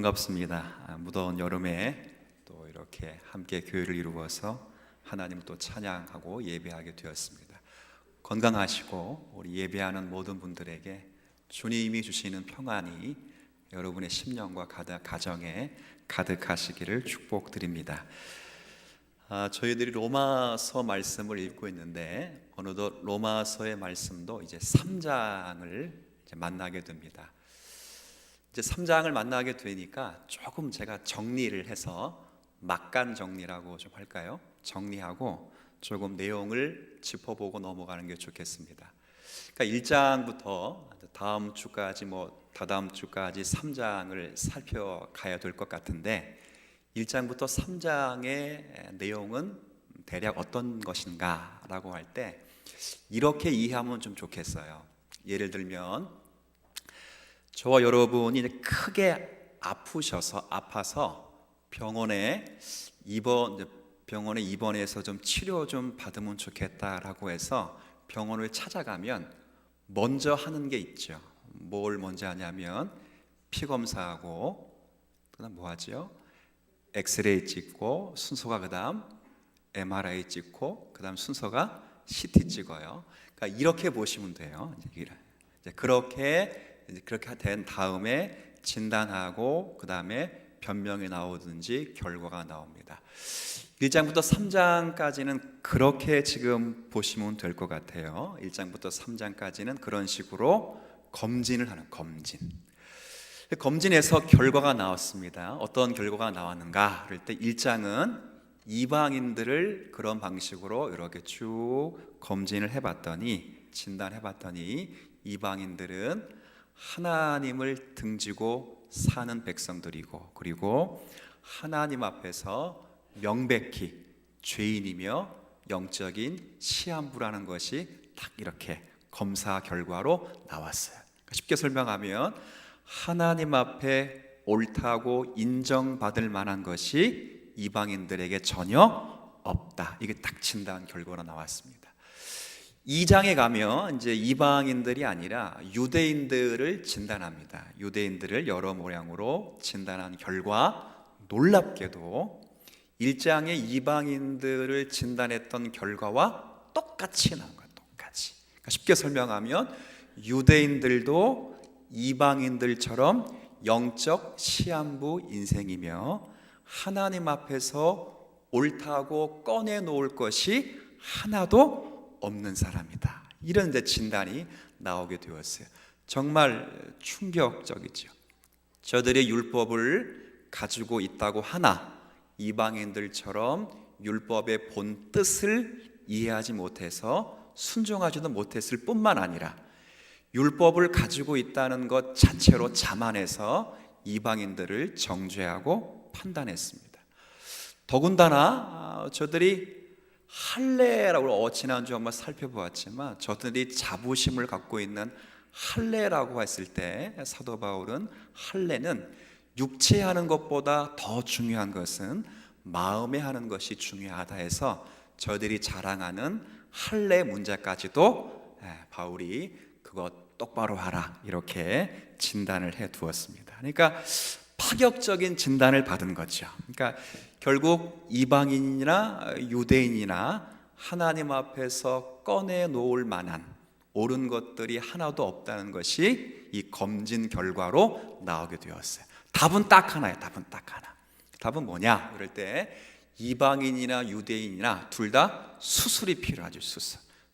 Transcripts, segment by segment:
반갑습니다. 무더운 여름에 또 이렇게 함께 교회를 이루어서 하나님을 또 찬양하고 예배하게 되었습니다. 건강하시고 우리 예배하는 모든 분들에게 주님이 주시는 평안이 여러분의 심령과 가정에 가득하시기를 축복드립니다. 저희들이 로마서 말씀을 읽고 있는데 어느덧 로마서의 말씀도 이제 3장을 만나게 됩니다. 이제 3장을 만나게 되니까 조금 제가 정리를 해서 막간 정리라고 좀 할까요? 정리하고 조금 내용을 짚어보고 넘어가는 게 좋겠습니다. 그러니까 1장부터 다음 주까지 다다음 주까지 3장을 살펴가야 될 것 같은데 1장부터 3장의 내용은 대략 어떤 것인가 라고 할 때 이렇게 이해하면 좀 좋겠어요. 예를 들면 저와 여러분이 크게 아파서 병원에 입원해서 좀 치료 좀 받으면 좋겠다라고 해서 병원을 찾아가면 먼저 하는 게 있죠. 뭘 먼저 하냐면 피 검사하고 그다음 뭐 하죠? 엑스레이 찍고 순서가 그다음 MRI 찍고 그다음 순서가 CT 찍어요. 그러니까 이렇게 보시면 돼요. 이제 그렇게 된 다음에 진단하고 그 다음에 변명이 나오든지 결과가 나옵니다. 1장부터 3장까지는 그렇게 지금 보시면 될 것 같아요. 1장부터 3장까지는 그런 식으로 검진을 하는 검진에서 결과가 나왔습니다. 어떤 결과가 나왔는가 그럴 때 1장은 이방인들을 그런 방식으로 이렇게 쭉 검진을 해봤더니 진단해봤더니 이방인들은 하나님을 등지고 사는 백성들이고 그리고 하나님 앞에서 명백히 죄인이며 영적인 시한부라는 것이 딱 이렇게 검사 결과로 나왔어요. 쉽게 설명하면 하나님 앞에 옳다고 인정받을 만한 것이 이방인들에게 전혀 없다. 이게 딱 진단 결과로 나왔습니다. 2장에 가면 이제 이방인들이 아니라 유대인들을 진단합니다. 유대인들을 여러 모양으로 진단한 결과 놀랍게도 1장의 이방인들을 진단했던 결과와 똑같이 나온 거예요. 똑같이. 그러니까 쉽게 설명하면 유대인들도 이방인들처럼 영적 시한부 인생이며 하나님 앞에서 옳다고 꺼내놓을 것이 하나도 없는 사람이다. 이런 이제 진단이 나오게 되었어요. 정말 충격적이죠. 저들의 율법을 가지고 있다고 하나 이방인들처럼 율법의 본 뜻을 이해하지 못해서 순종하지도 못했을 뿐만 아니라 율법을 가지고 있다는 것 자체로 자만해서 이방인들을 정죄하고 판단했습니다. 더군다나 저들이 할례라고 지난주 한번 살펴보았지만 저들이 자부심을 갖고 있는 할례라고 했을 때 사도 바울은 할례는 육체에 하는 것보다 더 중요한 것은 마음에 하는 것이 중요하다 해서 저들이 자랑하는 할례 문제까지도 바울이 그것 똑바로 하라 이렇게 진단을 해 두었습니다. 그러니까 파격적인 진단을 받은 거죠. 그러니까 결국 이방인이나 유대인이나 하나님 앞에서 꺼내놓을 만한 옳은 것들이 하나도 없다는 것이 이 검진 결과로 나오게 되었어요. 답은 딱 하나예요. 답은 딱 하나. 답은 뭐냐? 그럴 때 이방인이나 유대인이나 둘 다 수술이 필요하죠.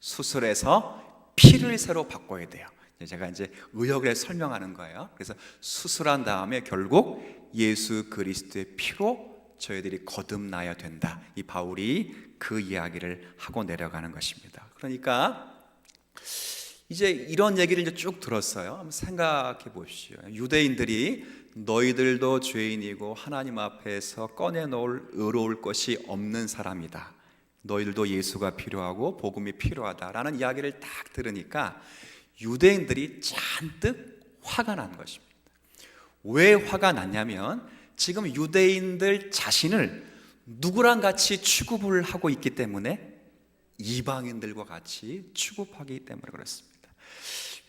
수술해서 피를 새로 바꿔야 돼요. 제가 이제 의학을 설명하는 거예요. 그래서 수술한 다음에 결국 예수 그리스도의 피로 저희들이 거듭나야 된다. 이 바울이 그 이야기를 하고 내려가는 것입니다. 그러니까 이제 이런 얘기를 이제 쭉 들었어요. 한번 생각해 보십시오. 유대인들이 너희들도 죄인이고 하나님 앞에서 꺼내놓을 의로울 것이 없는 사람이다. 너희들도 예수가 필요하고 복음이 필요하다라는 이야기를 딱 들으니까 유대인들이 잔뜩 화가 난 것입니다. 왜 화가 났냐면 지금 유대인들 자신을 누구랑 같이 취급을 하고 있기 때문에 이방인들과 같이 취급하기 때문에 그렇습니다.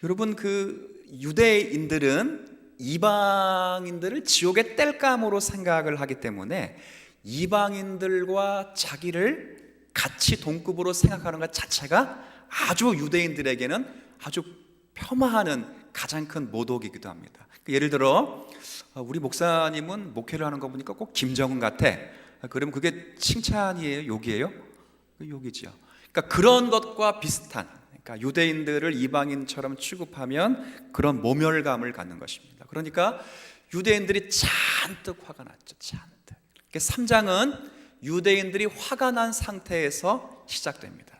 여러분, 그 유대인들은 이방인들을 지옥의 땔감으로 생각을 하기 때문에 이방인들과 자기를 같이 동급으로 생각하는 것 자체가 아주 유대인들에게는 아주 폄하하는 가장 큰 모독이기도 합니다. 예를 들어 우리 목사님은 목회를 하는 거 보니까 꼭 김정은 같아. 그러면 그게 칭찬이에요? 욕이에요? 욕이지요. 그러니까 그런 것과 비슷한, 그러니까 유대인들을 이방인처럼 취급하면 그런 모멸감을 갖는 것입니다. 그러니까 유대인들이 잔뜩 화가 났죠. 잔뜩. 3장은 유대인들이 화가 난 상태에서 시작됩니다.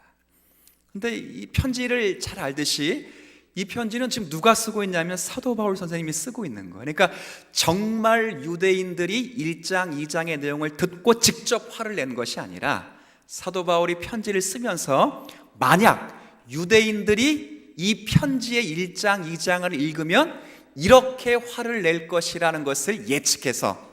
근데 이 편지를 잘 알듯이 이 편지는 지금 누가 쓰고 있냐면 사도 바울 선생님이 쓰고 있는 거예요. 그러니까 정말 유대인들이 1장, 2장의 내용을 듣고 직접 화를 낸 것이 아니라 사도 바울이 편지를 쓰면서 만약 유대인들이 이 편지의 1장, 2장을 읽으면 이렇게 화를 낼 것이라는 것을 예측해서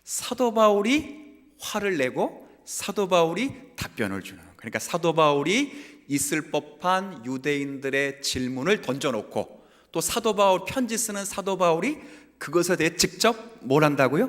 사도 바울이 화를 내고 사도 바울이 답변을 주는 거예요. 그러니까 사도 바울이 있을 법한 유대인들의 질문을 던져놓고 또 사도 바울 편지 쓰는 사도 바울이 그것에 대해 직접 뭘 한다고요?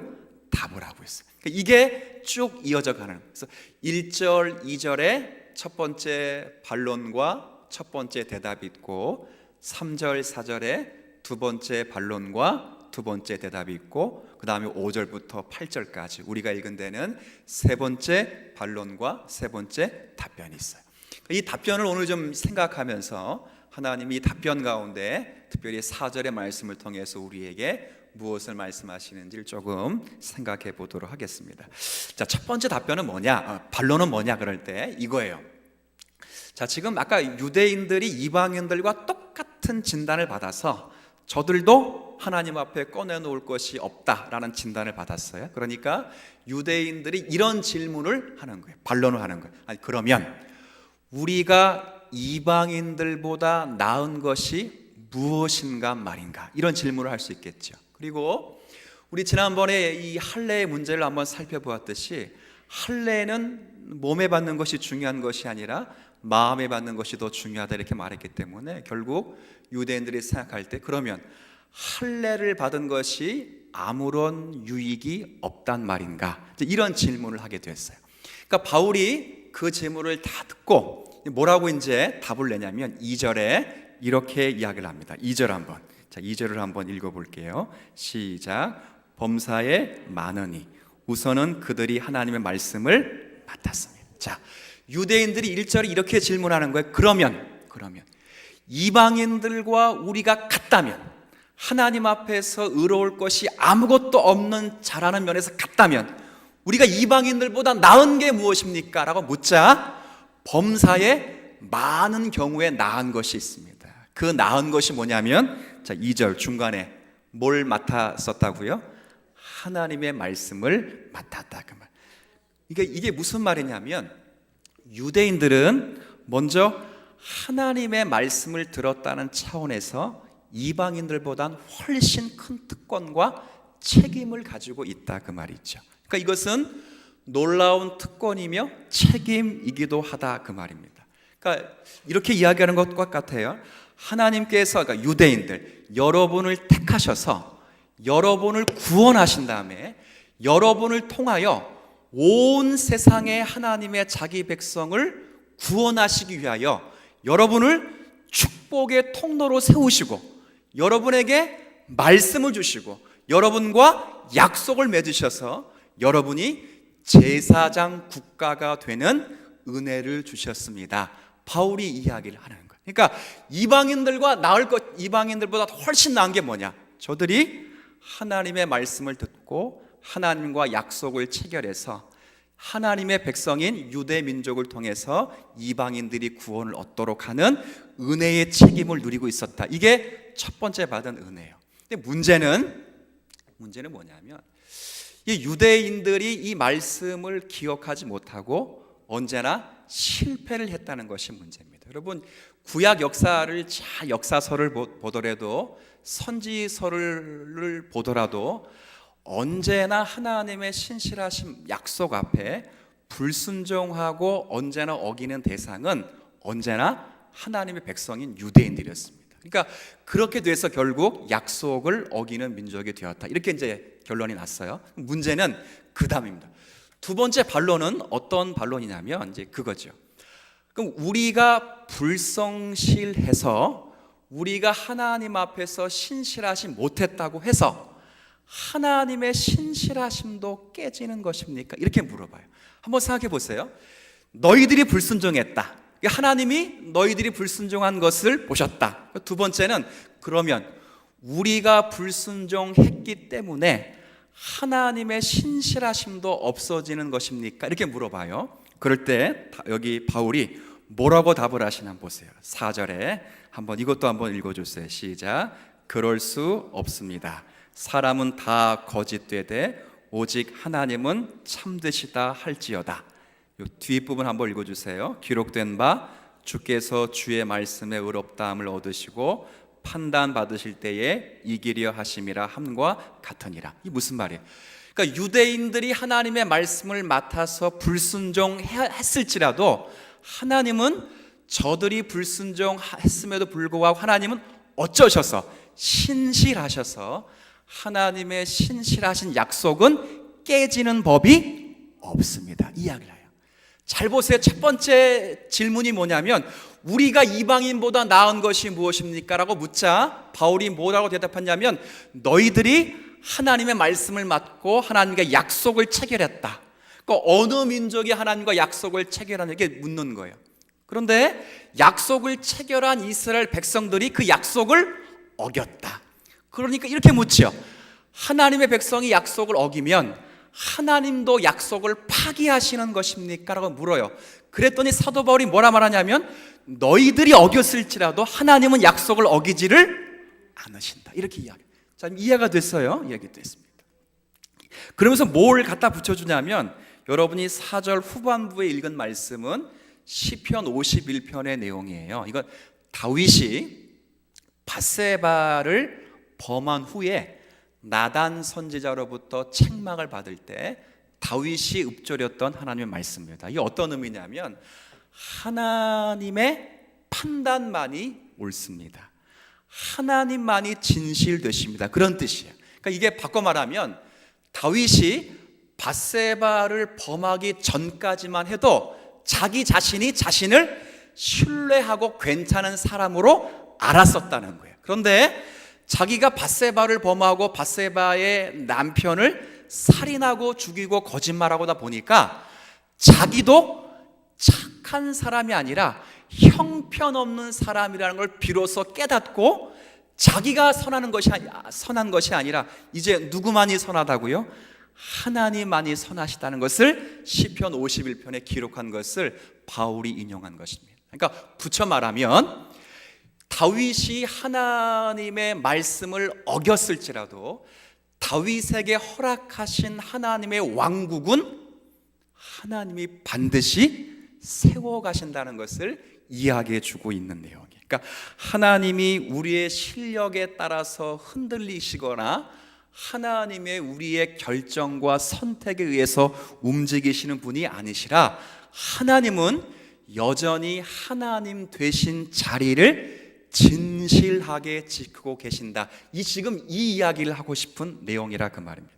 답을 하고 있어요. 그러니까 이게 쭉 이어져 가는 거예요. 그래서 1절, 2절에 첫 번째 반론과 첫 번째 대답이 있고 3절, 4절에 두 번째 반론과 두 번째 대답이 있고 그 다음에 5절부터 8절까지 우리가 읽은 데는 세 번째 반론과 세 번째 답변이 있어요. 이 답변을 오늘 좀 생각하면서 하나님이 이 답변 가운데 특별히 4절의 말씀을 통해서 우리에게 무엇을 말씀하시는지를 조금 생각해 보도록 하겠습니다. 자, 첫 번째 답변은 뭐냐? 반론은 뭐냐? 그럴 때 이거예요. 자, 지금 아까 유대인들이 이방인들과 똑같은 진단을 받아서 저들도 하나님 앞에 꺼내놓을 것이 없다라는 진단을 받았어요. 그러니까 유대인들이 이런 질문을 하는 거예요. 반론을 하는 거예요. 아니, 그러면 우리가 이방인들보다 나은 것이 무엇인가 말인가? 이런 질문을 할 수 있겠죠. 그리고 우리 지난번에 이 할례의 문제를 한번 살펴보았듯이 할례는 몸에 받는 것이 중요한 것이 아니라 마음에 받는 것이 더 중요하다 이렇게 말했기 때문에 결국 유대인들이 생각할 때 그러면 할례를 받은 것이 아무런 유익이 없단 말인가? 이런 질문을 하게 됐어요. 그러니까 바울이 그 질문을 다 듣고 뭐라고 이제 답을 내냐면 2절에 이렇게 이야기를 합니다. 2절 한번. 자, 2절을 한번 읽어볼게요. 시작. 범사에 많으니 우선은 그들이 하나님의 말씀을 맡았습니다. 자, 유대인들이 1절에 이렇게 질문하는 거예요. 그러면 이방인들과 우리가 같다면 하나님 앞에서 의로울 것이 아무것도 없는 자라는 면에서 같다면 우리가 이방인들보다 나은 게 무엇입니까? 라고 묻자 범사에 많은 경우에 나은 것이 있습니다. 그 나은 것이 뭐냐면 자, 2절 중간에 뭘 맡았었다고요? 하나님의 말씀을 맡았다 그 말. 이게 무슨 말이냐면 유대인들은 먼저 하나님의 말씀을 들었다는 차원에서 이방인들보단 훨씬 큰 특권과 책임을 가지고 있다 그 말이죠. 그러니까 이것은 놀라운 특권이며 책임이기도 하다 그 말입니다. 그러니까 이렇게 이야기하는 것과 같아요. 하나님께서 그러니까 유대인들 여러분을 택하셔서 여러분을 구원하신 다음에 여러분을 통하여 온 세상의 하나님의 자기 백성을 구원하시기 위하여 여러분을 축복의 통로로 세우시고 여러분에게 말씀을 주시고 여러분과 약속을 맺으셔서 여러분이 제사장 국가가 되는 은혜를 주셨습니다. 바울이 이야기를 하는 거예요. 그러니까 이방인들과 나을 것, 이방인들보다 훨씬 나은 게 뭐냐? 저들이 하나님의 말씀을 듣고 하나님과 약속을 체결해서 하나님의 백성인 유대 민족을 통해서 이방인들이 구원을 얻도록 하는 은혜의 책임을 누리고 있었다. 이게 첫 번째 받은 은혜예요. 근데 문제는 뭐냐면 이 유대인들이 이 말씀을 기억하지 못하고 언제나 실패를 했다는 것이 문제입니다. 여러분 구약 역사를 역사서를 보더라도 선지서를 보더라도 언제나 하나님의 신실하신 약속 앞에 불순종하고 언제나 어기는 대상은 언제나 하나님의 백성인 유대인들이었습니다. 그러니까 그렇게 돼서 결국 약속을 어기는 민족이 되었다. 이렇게 이제 결론이 났어요. 문제는 그 다음입니다. 두 번째 반론은 어떤 반론이냐면 이제 그거죠. 그럼 우리가 불성실해서 우리가 하나님 앞에서 신실하지 못했다고 해서 하나님의 신실하심도 깨지는 것입니까? 이렇게 물어봐요. 한번 생각해 보세요. 너희들이 불순종했다. 하나님이 너희들이 불순종한 것을 보셨다. 두 번째는 그러면 우리가 불순종했기 때문에 하나님의 신실하심도 없어지는 것입니까? 이렇게 물어봐요. 그럴 때 여기 바울이 뭐라고 답을 하시나 보세요. 4절에 한번 이것도 한번 읽어주세요. 시작. 그럴 수 없습니다. 사람은 다 거짓되되 오직 하나님은 참되시다 할지어다. 이 뒷부분 한번 읽어주세요. 기록된 바 주께서 주의 말씀에 의롭다함을 얻으시고 판단받으실 때에 이기려 하심이라 함과 같으니라. 이 무슨 말이에요? 그러니까 유대인들이 하나님의 말씀을 맡아서 불순종했을지라도 하나님은 저들이 불순종했음에도 불구하고 하나님은 어쩌셔서 신실하셔서 하나님의 신실하신 약속은 깨지는 법이 없습니다. 이 이야기를 해요. 잘 보세요. 첫 번째 질문이 뭐냐면 우리가 이방인보다 나은 것이 무엇입니까? 라고 묻자 바울이 뭐라고 대답했냐면 너희들이 하나님의 말씀을 맡고 하나님과 약속을 체결했다. 그러니까 어느 민족이 하나님과 약속을 체결하는 게 묻는 거예요. 그런데 약속을 체결한 이스라엘 백성들이 그 약속을 어겼다. 그러니까 이렇게 묻죠. 하나님의 백성이 약속을 어기면 하나님도 약속을 파기하시는 것입니까? 라고 물어요. 그랬더니 사도 바울이 뭐라 말하냐면 너희들이 어겼을지라도 하나님은 약속을 어기지를 않으신다. 이렇게 이야기. 자, 이해가 됐어요? 이야기 됐습니다. 그러면서 뭘 갖다 붙여주냐면 여러분이 4절 후반부에 읽은 말씀은 시편 51편의 내용이에요. 이건 다윗이 밧세바를 범한 후에 나단 선지자로부터 책망을 받을 때 다윗이 읊조렸던 하나님의 말씀입니다. 이게 어떤 의미냐면 하나님의 판단만이 옳습니다. 하나님만이 진실되십니다. 그런 뜻이에요. 그러니까 이게 바꿔 말하면 다윗이 밧세바를 범하기 전까지만 해도 자기 자신이 자신을 신뢰하고 괜찮은 사람으로 알았었다는 거예요. 그런데 자기가 밧세바를 범하고 밧세바의 남편을 살인하고 죽이고 거짓말하고다 보니까 자기도 착한 사람이 아니라 형편없는 사람이라는 걸 비로소 깨닫고 자기가 선한 것이 아니라 이제 누구만이 선하다고요? 하나님만이 선하시다는 것을 시편 51편에 기록한 것을 바울이 인용한 것입니다. 그러니까 붙여 말하면 다윗이 하나님의 말씀을 어겼을지라도 다윗에게 허락하신 하나님의 왕국은 하나님이 반드시 세워가신다는 것을 이야기해 주고 있는 내용이에요. 그러니까 하나님이 우리의 실력에 따라서 흔들리시거나 하나님의 우리의 결정과 선택에 의해서 움직이시는 분이 아니시라 하나님은 여전히 하나님 되신 자리를 진실하게 지키고 계신다. 지금 이 이야기를 하고 싶은 내용이라 그 말입니다.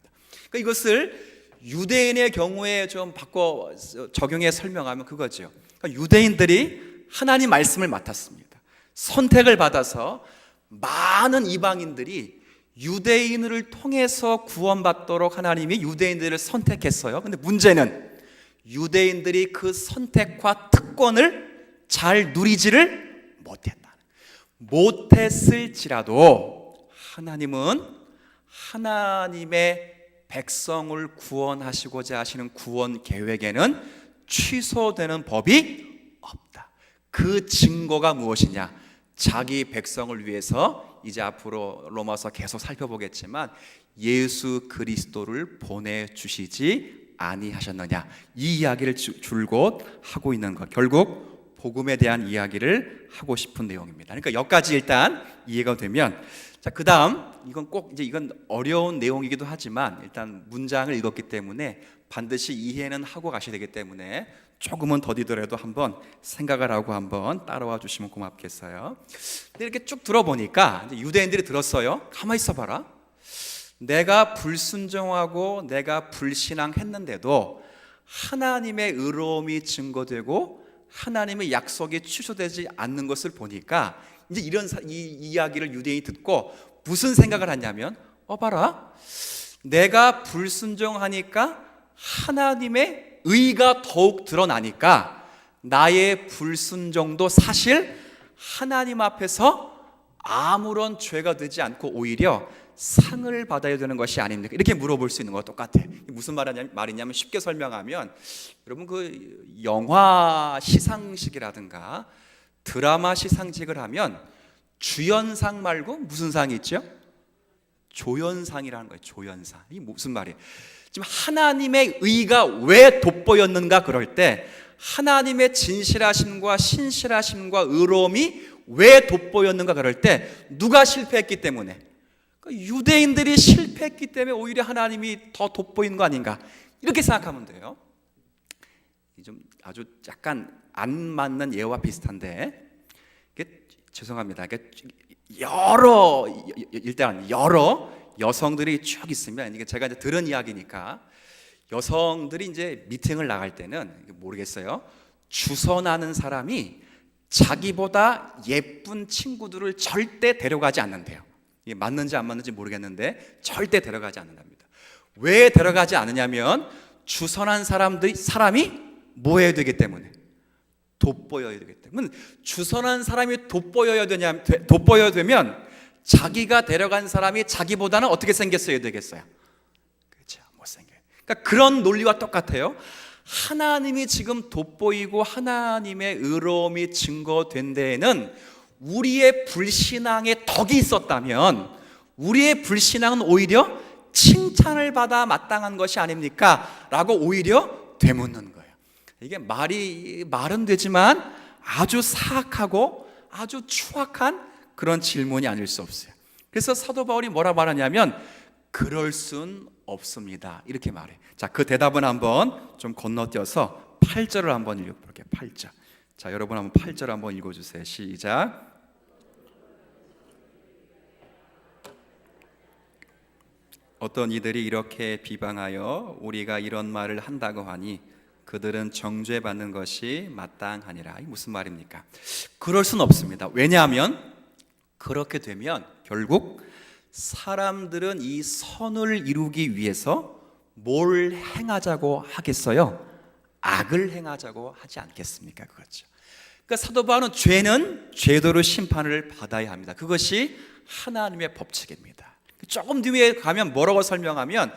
그러니까 이것을 유대인의 경우에 좀 바꿔 적용해 설명하면 그거죠. 그러니까 유대인들이 하나님 말씀을 맡았습니다. 선택을 받아서 많은 이방인들이 유대인을 통해서 구원받도록 하나님이 유대인들을 선택했어요. 근데 문제는 유대인들이 그 선택과 특권을 잘 누리지를 못했을지라도 하나님은 하나님의 백성을 구원하시고자 하시는 구원 계획에는 취소되는 법이 없다. 그 증거가 무엇이냐? 자기 백성을 위해서 이제 앞으로 로마서 계속 살펴보겠지만 예수 그리스도를 보내주시지 아니하셨느냐, 이 이야기를 줄곧 하고 있는 것, 결국 복음에 대한 이야기를 하고 싶은 내용입니다. 그러니까 여기까지 일단 이해가 되면, 자, 그 다음 이건 꼭 이건 어려운 내용이기도 하지만 일단 문장을 읽었기 때문에 반드시 이해는 하고 가셔야 되기 때문에 조금은 더디더라도 한번 생각을 하고 한번 따라와 주시면 고맙겠어요. 근데 이렇게 쭉 들어보니까 유대인들이 들었어요. 가만히 있어봐라. 내가 불순종하고 내가 불신앙했는데도 하나님의 의로움이 증거되고 하나님의 약속이 취소되지 않는 것을 보니까 이제 이런 이 이야기를 유대인이 듣고 무슨 생각을 하냐면 봐라, 내가 불순종하니까 하나님의 의가 더욱 드러나니까 나의 불순종도 사실 하나님 앞에서 아무런 죄가 되지 않고 오히려 상을 받아야 되는 것이 아닙니까? 이렇게 물어볼 수 있는 거와 똑같아. 무슨 말이냐면 쉽게 설명하면, 여러분 그 영화 시상식이라든가 드라마 시상식을 하면 주연상 말고 무슨 상이 있죠? 조연상이라는 거예요. 조연상. 이게 무슨 말이에요? 지금 하나님의 의가 왜 돋보였는가 그럴 때 하나님의 진실하심과 신실하심과 의로움이 왜 돋보였는가 그럴 때 누가 실패했기 때문에, 유대인들이 실패했기 때문에 오히려 하나님이 더 돋보이는 거 아닌가, 이렇게 생각하면 돼요. 좀 아주 약간 안 맞는 예와 비슷한데, 죄송합니다. 일단 여러 여성들이 쭉 있으면, 이게 제가 이제 들은 이야기니까, 여성들이 이제 미팅을 나갈 때는 모르겠어요. 주선하는 사람이 자기보다 예쁜 친구들을 절대 데려가지 않는데요. 이게 맞는지 안 맞는지 모르겠는데 절대 데려가지 않는답니다. 왜 데려가지 않느냐면 주선한 사람이 뭐 해야 되기 때문에, 돋보여야 되기 때문에. 주선한 사람이 돋보여야 되면 자기가 데려간 사람이 자기보다는 어떻게 생겼어야 되겠어요? 그렇죠, 못생겨요. 그러니까 그런 논리와 똑같아요. 하나님이 지금 돋보이고 하나님의 의로움이 증거된 데에는 우리의 불신앙에 덕이 있었다면 우리의 불신앙은 오히려 칭찬을 받아 마땅한 것이 아닙니까? 라고 오히려 되묻는 거예요. 이게 말은 되지만 아주 사악하고 아주 추악한 그런 질문이 아닐 수 없어요. 그래서 사도 바울이 뭐라 말하냐면 그럴 순 없습니다, 이렇게 말해. 자, 그 대답은 한번 좀 건너뛰어서 8절을 한번 읽어볼게요. 8절. 자, 여러분 한번 8절 한번 읽어주세요. 시작. 어떤 이들이 이렇게 비방하여 우리가 이런 말을 한다고 하니 그들은 정죄받는 것이 마땅하니라. 이게 무슨 말입니까? 그럴 수는 없습니다. 왜냐하면 그렇게 되면 결국 사람들은 이 선을 이루기 위해서 뭘 행하자고 하겠어요? 악을 행하자고 하지 않겠습니까? 그렇죠. 그러니까 사도 바울은 죄는 죄대로 심판을 받아야 합니다. 그것이 하나님의 법칙입니다. 조금 뒤에 가면 뭐라고 설명하면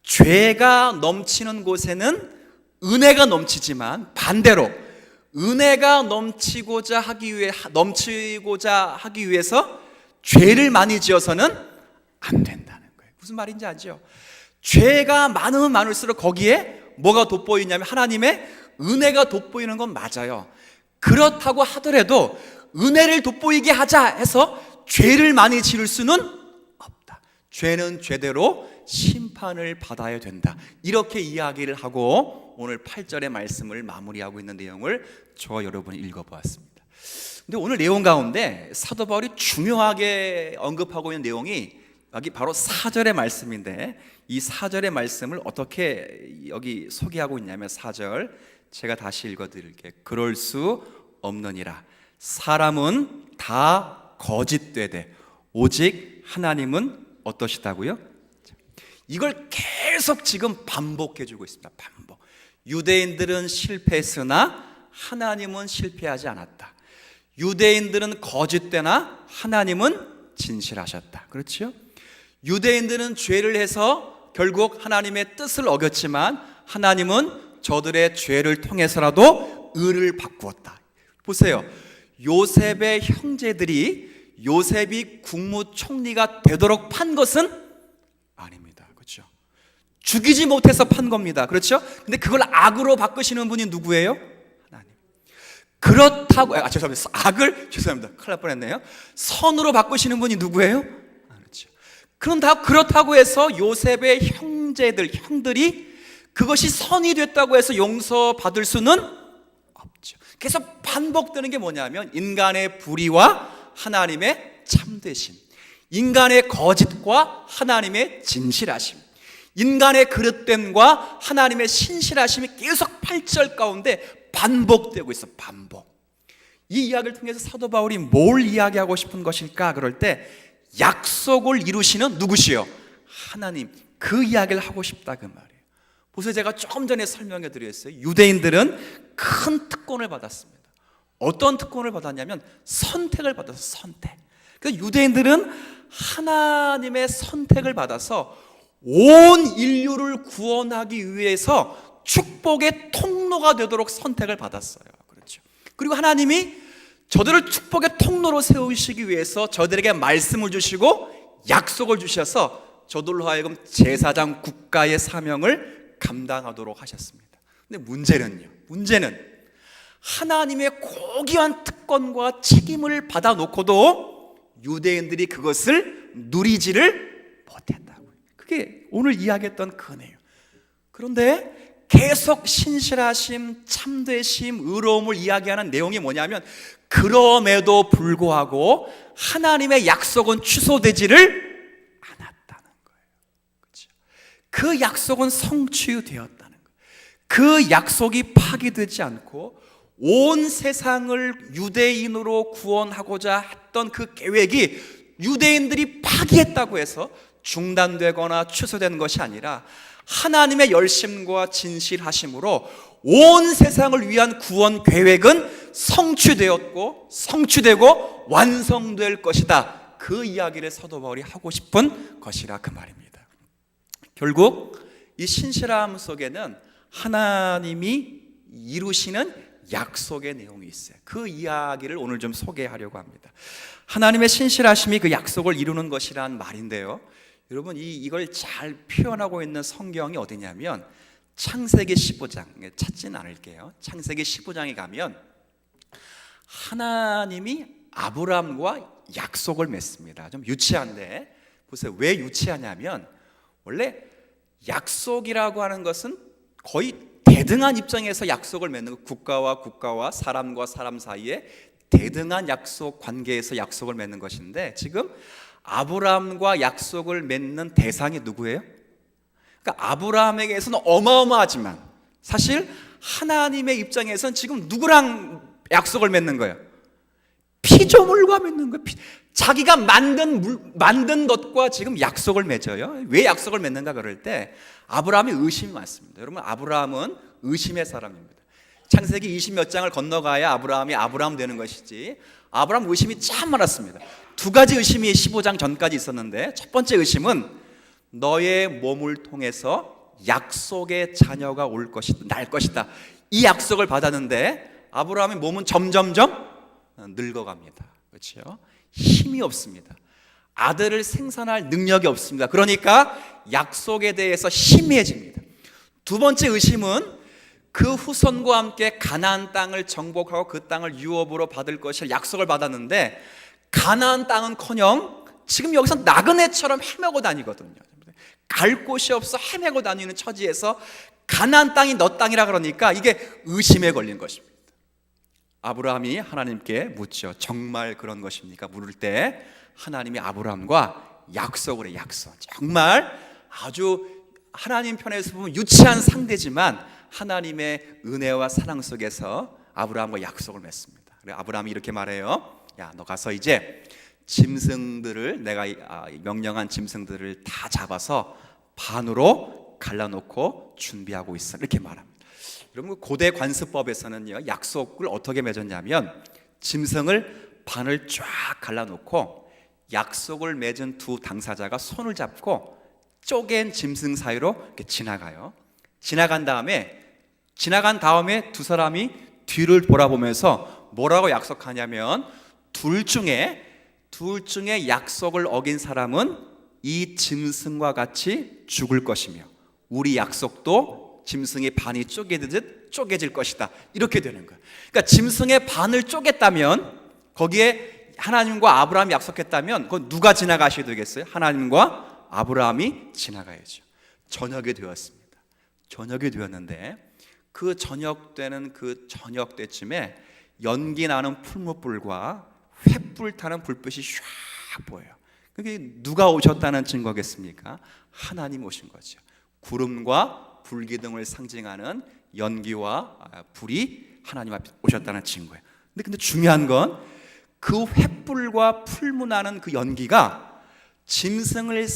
죄가 넘치는 곳에는 은혜가 넘치지만 반대로 은혜가 넘치고자 하기 위해서 죄를 많이 지어서는 안 된다는 거예요. 무슨 말인지 아죠? 죄가 많으면 많을수록 거기에 뭐가 돋보이냐면 하나님의 은혜가 돋보이는 건 맞아요. 그렇다고 하더라도 은혜를 돋보이게 하자 해서 죄를 많이 지을 수는 없다. 죄는 죄대로 심판을 받아야 된다. 이렇게 이야기를 하고 오늘 8절의 말씀을 마무리하고 있는 내용을 저와 여러분이 읽어보았습니다. 근데 오늘 내용 가운데 사도 바울이 중요하게 언급하고 있는 내용이 여기 바로 4절의 말씀인데, 이 4절의 말씀을 어떻게 여기 소개하고 있냐면 4절 제가 다시 읽어드릴게요. 그럴 수 없느니라. 사람은 다 거짓되되 오직 하나님은 어떠시다고요? 이걸 계속 지금 반복해주고 있습니다. 반복. 유대인들은 실패했으나 하나님은 실패하지 않았다. 유대인들은 거짓되나 하나님은 진실하셨다. 그렇죠? 유대인들은 죄를 해서 결국 하나님의 뜻을 어겼지만 하나님은 저들의 죄를 통해서라도 의를 바꾸었다. 보세요. 요셉의 형제들이 요셉이 국무총리가 되도록 판 것은 아닙니다. 그렇죠? 죽이지 못해서 판 겁니다. 그렇죠? 근데 그걸 악으로 바꾸시는 분이 누구예요? 하나님. 그렇다고 죄송합니다. 큰일 날 뻔했네요. 선으로 바꾸시는 분이 누구예요? 그렇죠. 그렇다고 해서 요셉의 형들이 그것이 선이 됐다고 해서 용서받을 수는 없죠. 그래서 반복되는 게 뭐냐면 인간의 불의와 하나님의 참되심, 인간의 거짓과 하나님의 진실하심, 인간의 그릇됨과 하나님의 신실하심이 계속 8절 가운데 반복되고 있어. 반복. 이 이야기를 통해서 사도 바울이 뭘 이야기하고 싶은 것일까? 그럴 때 약속을 이루시는 누구시요? 하나님. 그 이야기를 하고 싶다 그 말이에요. 보세요, 제가 조금 전에 설명해 드렸어요. 유대인들은 큰 특권을 받았습니다. 어떤 특권을 받았냐면 선택을 받아서 선택. 그래서 유대인들은 하나님의 선택을 받아서 온 인류를 구원하기 위해서 축복의 통로가 되도록 선택을 받았어요. 그렇죠. 그리고 하나님이 저들을 축복의 통로로 세우시기 위해서 저들에게 말씀을 주시고 약속을 주셔서 저들로 하여금 제사장 국가의 사명을 감당하도록 하셨습니다. 근데 문제는 하나님의 고귀한 특권과 책임을 받아놓고도 유대인들이 그것을 누리지를 못했다고요. 그게 오늘 이야기했던 그네요. 그런데 계속 신실하심, 참되심, 의로움을 이야기하는 내용이 뭐냐면 그럼에도 불구하고 하나님의 약속은 취소되지를 않았다는 거예요. 그렇죠? 그 약속은 성취되었다는 거예요. 그 약속이 파기되지 않고 온 세상을 유대인으로 구원하고자 했던 그 계획이 유대인들이 파기했다고 해서 중단되거나 취소된 것이 아니라 하나님의 열심과 진실하심으로 온 세상을 위한 구원 계획은 성취되었고 성취되고 완성될 것이다. 그 이야기를 사도 바울이 하고 싶은 것이라 그 말입니다. 결국 이 신실함 속에는 하나님이 이루시는 약속의 내용이 있어요. 그 이야기를 오늘 좀 소개하려고 합니다. 하나님의 신실하심이 그 약속을 이루는 것이란 말인데요, 여러분 이걸 잘 표현하고 있는 성경이 어디냐면 창세기 15장, 찾지는 않을게요. 창세기 15장에 가면 하나님이 아브라함과 약속을 맺습니다. 좀 유치한데 보세요. 왜 유치하냐면 원래 약속이라고 하는 것은 거의 대등한 입장에서 약속을 맺는 거, 국가와 사람과 사람 사이에 대등한 약속 관계에서 약속을 맺는 것인데 지금 아브라함과 약속을 맺는 대상이 누구예요? 그러니까 아브라함에게서는 어마어마하지만 사실 하나님의 입장에서는 지금 누구랑 약속을 맺는 거예요? 피조물과 맺는 거예요. 자기가 만든 것과 지금 약속을 맺어요. 왜 약속을 맺는가 그럴 때 아브라함이 의심이 많습니다. 여러분 아브라함은 의심의 사람입니다. 창세기 20몇 장을 건너가야 아브라함이 아브라함 되는 것이지 아브라함 의심이 참 많았습니다. 두 가지 의심이 15장 전까지 있었는데 첫 번째 의심은 너의 몸을 통해서 약속의 자녀가 날 것이다. 이 약속을 받았는데 아브라함의 몸은 점점점 늙어갑니다. 그렇죠? 힘이 없습니다. 아들을 생산할 능력이 없습니다. 그러니까 약속에 대해서 희미해집니다. 두 번째 의심은 그 후손과 함께 가나안 땅을 정복하고 그 땅을 유업으로 받을 것을 약속을 받았는데 가나안 땅은커녕 지금 여기서 나그네처럼 헤매고 다니거든요. 갈 곳이 없어 헤매고 다니는 처지에서 가나안 땅이 너 땅이라 그러니까 이게 의심에 걸린 것입니다. 아브라함이 하나님께 묻죠. 정말 그런 것입니까? 물을 때 하나님이 아브라함과 약속을 해요. 약속. 정말 아주 하나님 편에서 보면 유치한 상대지만 하나님의 은혜와 사랑 속에서 아브라함과 약속을 맺습니다. 그래서 아브라함이 이렇게 말해요. 야, 너 가서 이제 짐승들을 내가 명령한 짐승들을 다 잡아서 반으로 갈라놓고 준비하고 있어. 이렇게 말합니다. 여러분 고대 관습법에서는요 약속을 어떻게 맺었냐면 짐승을 반을 쫙 갈라놓고 약속을 맺은 두 당사자가 손을 잡고 쪼갠 짐승 사이로 이렇게 지나가요. 지나간 다음에 두 사람이 뒤를 돌아보면서 뭐라고 약속하냐면 둘 중에 약속을 어긴 사람은 이 짐승과 같이 죽을 것이며 우리 약속도 짐승의 반이 쪼개듯 쪼개질 것이다. 이렇게 되는 거예요. 그러니까 짐승의 반을 쪼갰다면 거기에 하나님과 아브라함이 약속했다면 그건 누가 지나가셔야 되겠어요? 하나님과 아브라함이 지나가야죠. 저녁이 되었습니다. 저녁이 되었는데 그 저녁 때쯤에 연기 나는 풀무불과 횃불 타는 불빛이 쫙 보여요. 그게 누가 오셨다는 증거겠습니까? 하나님 오신 거죠. 구름과 불기둥을 상징하는 연기와 불이 하나님 앞에 오셨다는 증거예요. 근데 중요한 건 그 횃불과 풀무나는 그 연기가 짐승을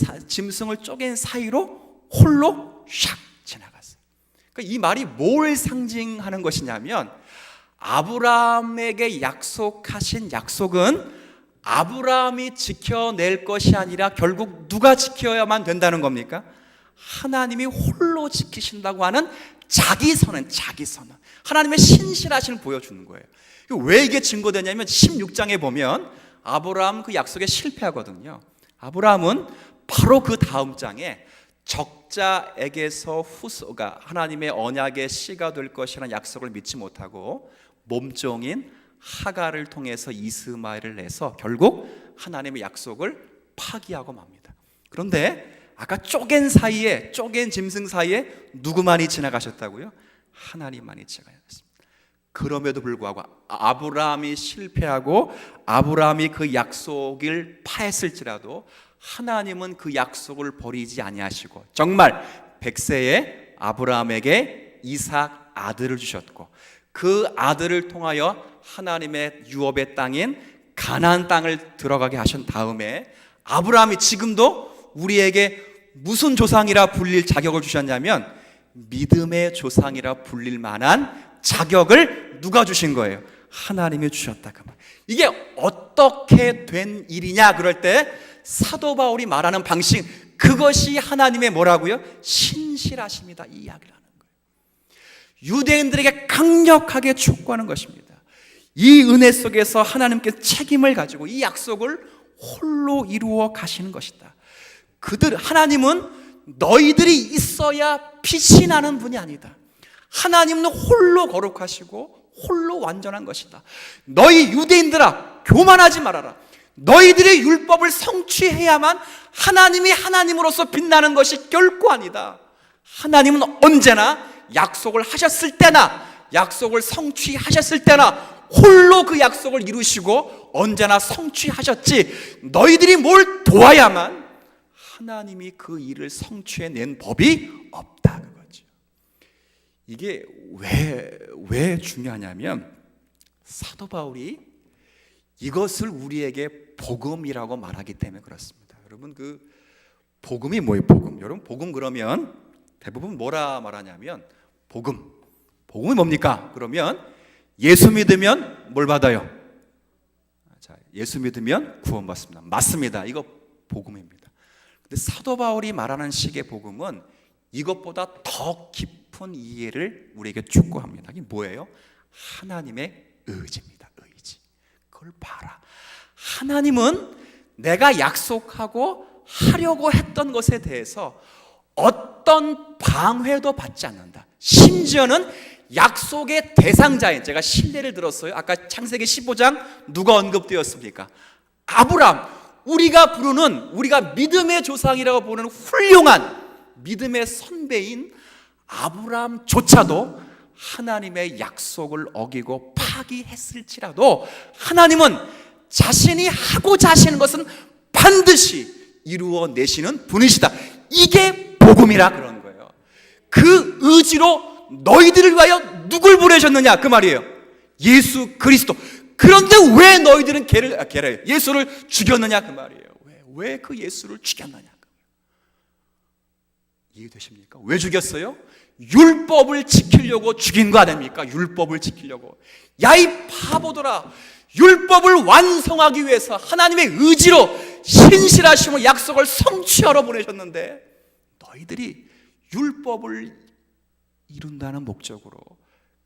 쪼갠 사이로 홀로 샥 지나갔어요. 그러니까 이 말이 뭘 상징하는 것이냐면 아브라함에게 약속하신 약속은 아브라함이 지켜낼 것이 아니라 결국 누가 지켜야만 된다는 겁니까? 하나님이 홀로 지키신다고 하는 자기 선언, 하나님의 신실하심을 보여주는 거예요. 왜 이게 증거되냐면 16장에 보면 아브라함 그 약속에 실패하거든요. 아브라함은 바로 그 다음 장에 적자에게서 후손가 하나님의 언약의 씨가 될 것이라는 약속을 믿지 못하고 몸종인 하갈을 통해서 이스마엘을 내서 결국 하나님의 약속을 파기하고 맙니다. 그런데 아까 쪼갠 짐승 사이에 누구만이 지나가셨다고요? 하나님만이 지나가셨습니다. 그럼에도 불구하고 아브라함이 실패하고 아브라함이 그 약속을 파했을지라도 하나님은 그 약속을 버리지 아니하시고 정말 100세에 아브라함에게 이삭 아들을 주셨고 그 아들을 통하여 하나님의 유업의 땅인 가나안 땅을 들어가게 하신 다음에 아브라함이 지금도 우리에게 무슨 조상이라 불릴 자격을 주셨냐면 믿음의 조상이라 불릴 만한 자격을 누가 주신 거예요? 하나님이 주셨다. 그 말. 이게 어떻게 된 일이냐 그럴 때 사도 바울이 말하는 방식, 그것이 하나님의 뭐라고요? 신실하심이다, 이 이야기를 하는 거예요. 유대인들에게 강력하게 촉구하는 것입니다. 이 은혜 속에서 하나님께 책임을 가지고 이 약속을 홀로 이루어 가시는 것이다. 하나님은 너희들이 있어야 빛이 나는 분이 아니다. 하나님은 홀로 거룩하시고 홀로 완전한 것이다. 너희 유대인들아, 교만하지 말아라. 너희들의 율법을 성취해야만 하나님이 하나님으로서 빛나는 것이 결코 아니다. 하나님은 언제나 약속을 하셨을 때나 약속을 성취하셨을 때나 홀로 그 약속을 이루시고 언제나 성취하셨지, 너희들이 뭘 도와야만 하나님이 그 일을 성취해낸 법이 없다, 그거죠. 이게 왜 중요하냐면 사도 바울이 이것을 우리에게 복음이라고 말하기 때문에 그렇습니다. 여러분, 그 복음이 뭐예요? 여러분, 복음 그러면 대부분 뭐라 말하냐면 복음이 뭡니까? 그러면 예수 믿으면 뭘 받아요? 자, 예수 믿으면 구원받습니다. 맞습니다. 이거 복음입니다. 근데 사도 바울이 말하는 식의 복음은 이것보다 더 깊은 이해를 우리에게 촉구합니다. 이게 뭐예요? 하나님의 의지입니다. 의지. 그걸 봐라. 하나님은 내가 약속하고 하려고 했던 것에 대해서 어떤 방해도 받지 않는다. 심지어는 약속의 대상자인, 제가 신뢰를 들었어요. 아까 창세기 15장 누가 언급되었습니까? 아브라함. 우리가 믿음의 조상이라고 보는 훌륭한 믿음의 선배인 아브라함조차도 하나님의 약속을 어기고 파기했을지라도 하나님은 자신이 하고자 하시는 것은 반드시 이루어내시는 분이시다. 이게 복음이라 그런 거예요. 그 의지로 너희들을 위하여 누굴 보내셨느냐 그 말이에요. 예수 그리스도. 그런데 왜 너희들은 예수를 죽였느냐 그 말이에요. 왜 그 예수를 죽였느냐. 이해되십니까? 왜 죽였어요? 율법을 지키려고 죽인 거 아닙니까? 율법을 지키려고. 야, 이 바보들아, 율법을 완성하기 위해서 하나님의 의지로 신실하심으로 약속을 성취하러 보내셨는데 너희들이 율법을 이룬다는 목적으로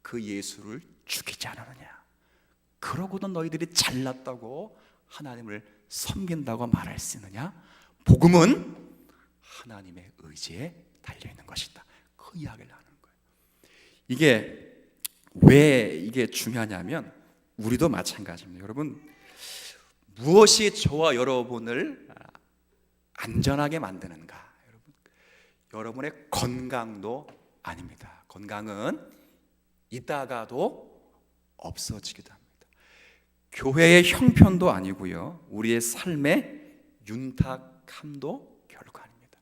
그 예수를 죽이지 않았느냐. 그러고도 너희들이 잘났다고 하나님을 섬긴다고 말할 수 있느냐? 복음은 하나님의 의지에 달려있는 것이다. 그 이야기를 하는 거예요. 이게 왜 이게 중요하냐면 우리도 마찬가지입니다. 여러분, 무엇이 저와 여러분을 안전하게 만드는가? 여러분의 건강도 아닙니다. 건강은 있다가도 없어지기도 합니다. 교회의 형편도 아니고요, 우리의 삶의 윤탁함도 결코 아닙니다.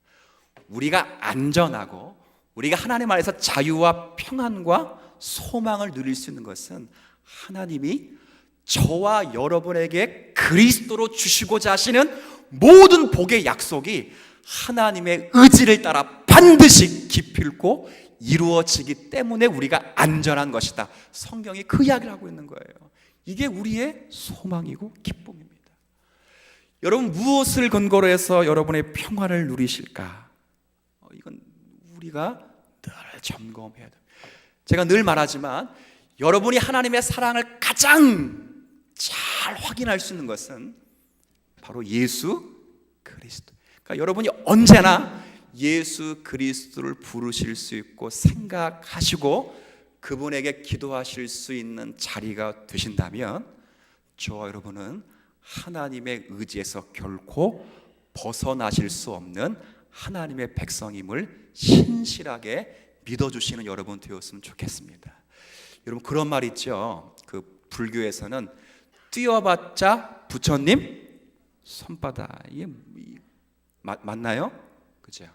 우리가 안전하고 우리가 하나님 안에서 자유와 평안과 소망을 누릴 수 있는 것은 하나님이 저와 여러분에게 그리스도로 주시고자 하시는 모든 복의 약속이 하나님의 의지를 따라 반드시 기필코 이루어지기 때문에 우리가 안전한 것이다. 성경이 그 이야기를 하고 있는 거예요. 이게 우리의 소망이고 기쁨입니다. 여러분, 무엇을 근거로 해서 여러분의 평화를 누리실까? 이건 우리가 늘 점검해야 돼요. 제가 늘 말하지만 여러분이 하나님의 사랑을 가장 잘 확인할 수 있는 것은 바로 예수 그리스도. 그러니까 여러분이 언제나 예수 그리스도를 부르실 수 있고 생각하시고 그분에게 기도하실 수 있는 자리가 되신다면 저와 여러분은 하나님의 의지에서 결코 벗어나실 수 없는 하나님의 백성임을 신실하게 믿어주시는 여러분 되었으면 좋겠습니다. 여러분, 그런 말 있죠. 그 불교에서는 뛰어봤자 부처님 손바닥. 이게 맞나요? 그죠?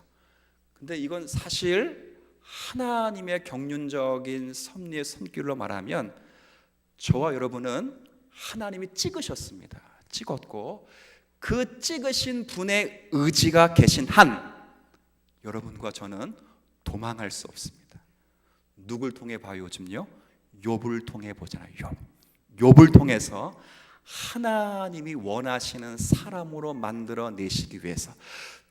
근데 이건 사실 하나님의 경륜적인 섭리의 손길로 말하면 저와 여러분은 하나님이 찍으셨습니다. 찍었고 그 찍으신 분의 의지가 계신 한 여러분과 저는 도망할 수 없습니다. 누굴 통해 봐요? 요즘요? 욥을 통해 보잖아요. 욥을 통해서 하나님이 원하시는 사람으로 만들어 내시기 위해서,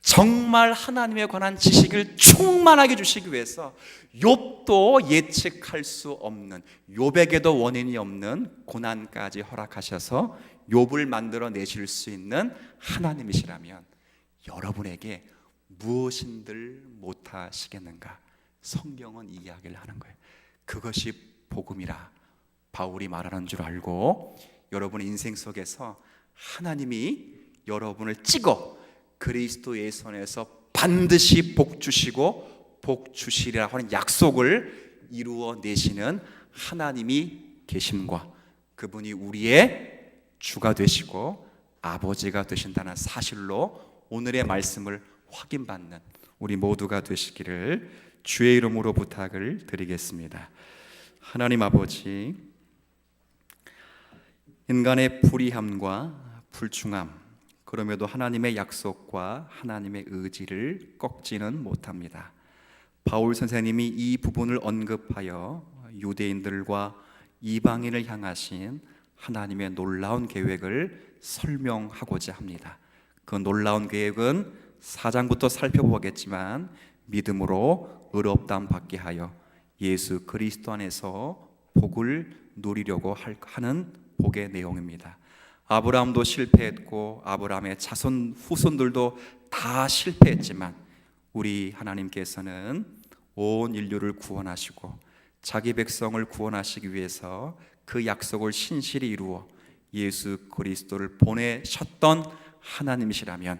정말 하나님에 관한 지식을 충만하게 주시기 위해서 욥도 예측할 수 없는, 욥에게도 원인이 없는 고난까지 허락하셔서 욥을 만들어 내실 수 있는 하나님이시라면 여러분에게 무엇인들 못하시겠는가? 성경은 이 이야기를 하는 거예요. 그것이 복음이라 바울이 말하는 줄 알고 여러분의 인생 속에서 하나님이 여러분을 찍어 그리스도의 손에서 반드시 복 주시고 복 주시리라 하는 약속을 이루어 내시는 하나님이 계심과 그분이 우리의 주가 되시고 아버지가 되신다는 사실로 오늘의 말씀을 확인받는 우리 모두가 되시기를 주의 이름으로 부탁을 드리겠습니다. 하나님 아버지, 인간의 불의함과 불충함, 그럼에도 하나님의 약속과 하나님의 의지를 꺾지는 못합니다. 바울 선생님이 이 부분을 언급하여 유대인들과 이방인을 향하신 하나님의 놀라운 계획을 설명하고자 합니다. 그 놀라운 계획은 4장부터 살펴보겠지만 믿음으로 의롭다함 받게 하여 예수 그리스도 안에서 복을 누리려고 하는 복의 내용입니다. 아브라함도 실패했고 아브라함의 자손 후손들도 다 실패했지만 우리 하나님께서는 온 인류를 구원하시고 자기 백성을 구원하시기 위해서 그 약속을 신실히 이루어 예수 그리스도를 보내셨던 하나님이시라면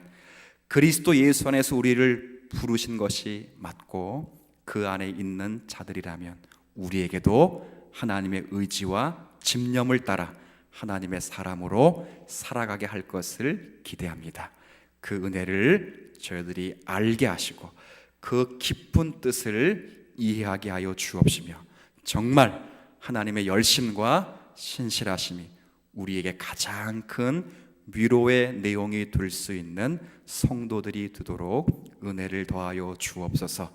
그리스도 예수 안에서 우리를 부르신 것이 맞고 그 안에 있는 자들이라면 우리에게도 하나님의 의지와 집념을 따라 하나님의 사람으로 살아가게 할 것을 기대합니다. 그 은혜를 저희들이 알게 하시고 그 깊은 뜻을 이해하게 하여 주옵시며 정말 하나님의 열심과 신실하심이 우리에게 가장 큰 위로의 내용이 될 수 있는 성도들이 되도록 은혜를 더하여 주옵소서.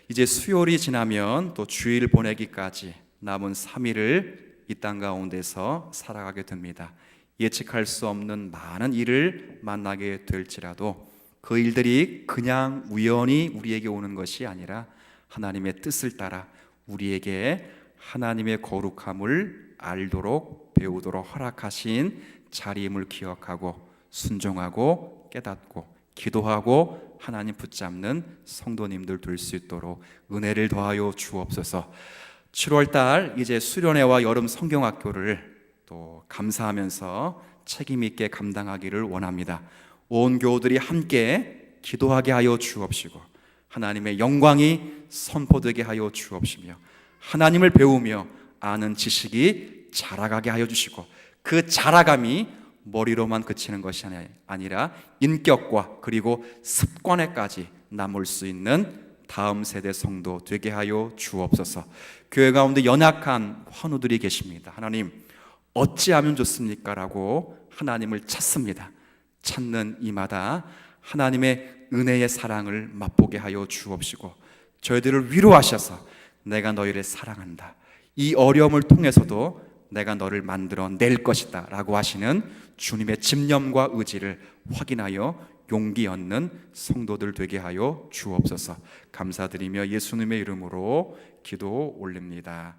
이제 수요일이 지나면 또 주일 보내기까지 남은 3일을 이 땅 가운데서 살아가게 됩니다. 예측할 수 없는 많은 일을 만나게 될지라도 그 일들이 그냥 우연히 우리에게 오는 것이 아니라 하나님의 뜻을 따라 우리에게 하나님의 거룩함을 알도록 배우도록 허락하신 자리임을 기억하고 순종하고 깨닫고 기도하고 하나님 붙잡는 성도님들 될 수 있도록 은혜를 더하여 주옵소서. 7월달 이제 수련회와 여름 성경학교를 또 감사하면서 책임 있게 감당하기를 원합니다. 온 교우들이 함께 기도하게 하여 주옵시고 하나님의 영광이 선포되게 하여 주옵시며 하나님을 배우며 아는 지식이 자라가게 하여 주시고 그 자라감이 머리로만 그치는 것이 아니라 인격과 그리고 습관에까지 남을 수 있는 다음 세대 성도 되게 하여 주옵소서. 교회 가운데 연약한 환우들이 계십니다. 하나님 어찌하면 좋습니까? 라고 하나님을 찾습니다. 찾는 이마다 하나님의 은혜의 사랑을 맛보게 하여 주옵시고 저희들을 위로하셔서 내가 너희를 사랑한다, 이 어려움을 통해서도 내가 너를 만들어 낼 것이다 라고 하시는 주님의 집념과 의지를 확인하여 용기 얻는 성도들 되게 하여 주옵소서. 감사드리며 예수님의 이름으로 기도 올립니다.